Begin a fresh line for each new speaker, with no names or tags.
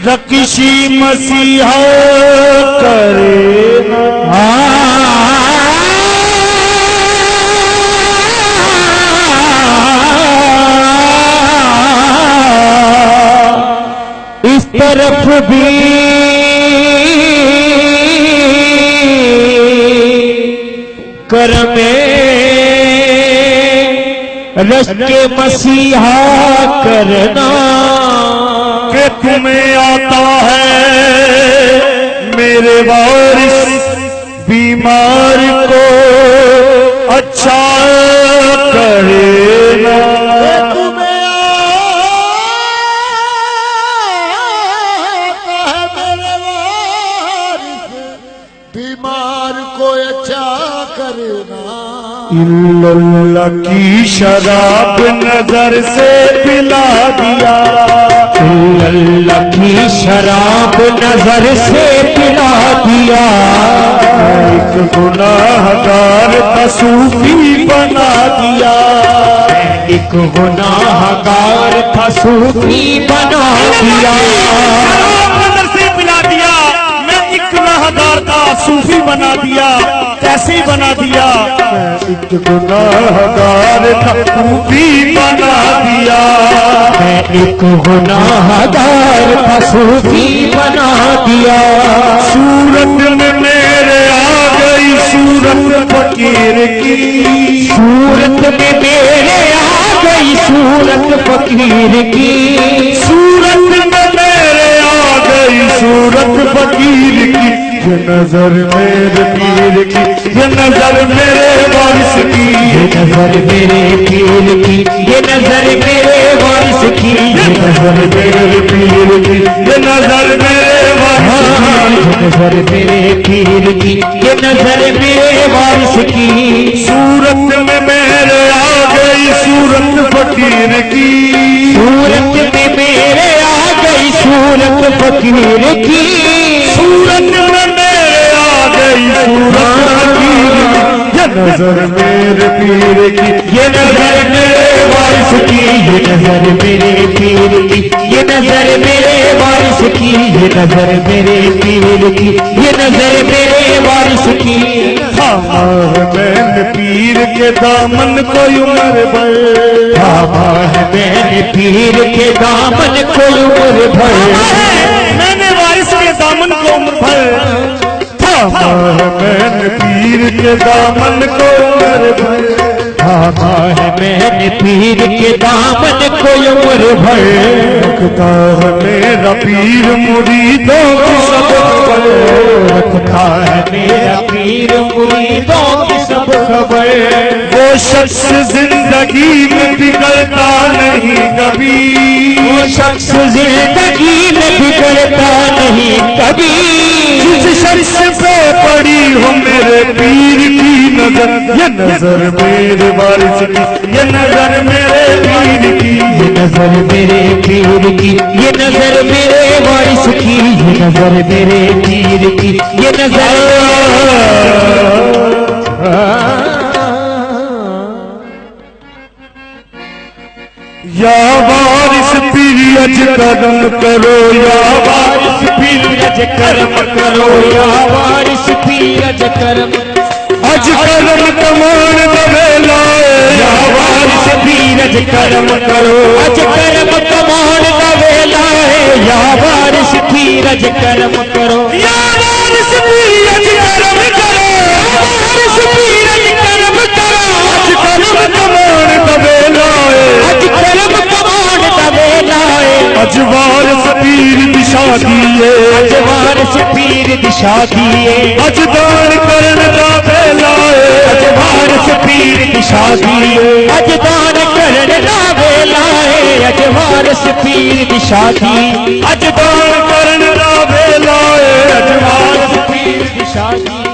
किसी मसीहा करे इस तरफ भी करमे रश के मसीहा करना कि तुम्हें आता है मेरे वारिस बीमार को अच्छा करेगा। तुम्हें आता है मेरे वारिस बीमार को अच्छा करेगा। इल्लल्लाह की शराब नजर से पिला दिया, इल्लल्लाह की शराब नजर से पिला दिया। एक गुनाहगार का सूफी बना दिया, एक गुनाहगार का सूफी बना दिया। नजर से पिला दिया, मैं एक गुनाहगार का सूफी बना दिया। कैसे बना दिया? एक गुनाहगार का सूफी बना दिया, मैं एक गुनाहगार का सूफी बना दिया। सूरत में मेरे आ गई सूरत फकीर की, सूरत में मेरे आ गई सूरत फकीर की, सूरत में मेरे आ गई सूरत फकीर की। ये नजर मेरे पीर की, ये नजर मेरे वारिस की, ये नजर मेरे पीर की, ये नजर मेरे वारिस की, ये नजर मेरे पीर की, ये नजर मेरे वारिस की, ये नजर मेरे पीर की, ये नजर मेरे वारिस की। सूरत में मेरे आ गई सूरत फकीर की, सूरत में मेरे आ गई सूरत फकीर की, सूरत में ये नजर मेरे पीर की, ये नजर मेरे वारिस की, ये नजर मेरे पीर की, ये नजर मेरे वारिस की, ये नजर मेरे पीर की, ये नजर मेरे वारिस की। थामा है मैंने पीर के दामन को उम्र भर, थामा है मैंने पीर के दामन को उम्र भर, मैंने वारिस के दामन को उम्र भर। मैंने पीर के दामन को उम्र भर, थामा है मैंने पीर के दामन को उम्र भर। रखता है मेरा पीर मुरीदों की सब खबर, रखता है मेरा पीर मुरीदों की सब खबर। वो शख्स जिंदगी में बिगड़ता नहीं कभी, वो शख्स जिंदगी में बिगड़ता नहीं कभी। जिस शख्स पे पड़ी हो मेरे पीर की नजर, ये नजर मेरे वारिस की, ये नजर मेरे पीर की, ये नजर मेरे पीर की, ये नजर मेरे वारिस की, ये नजर मेरे पीर की, ये नजर। या वारिस पीर अज करम करो, या वारिस पीर अज करम करो, या वारिस पीर अज करम, अज करम कमान दवेला, या वारिस पीर अज करम करो, अज करम कमान दवेला, या वारिस पीर अज करम करो, या वारिस पीर अज करम करो, वारिस पीर अज करम करो, अज करम कमान दवेला, अज करम कमान दवेला। अज वारिस पीर दिशा दिए, अज वारिस पीर दिशा दिए, अज दान करन दा वेला, अज वारिस पीर दिशा दिए, अज दान करन दा वेला, अज वारिस पीर दिशा दी, अज दान करन दा वेला, अज वारिस पीर दिशा दी।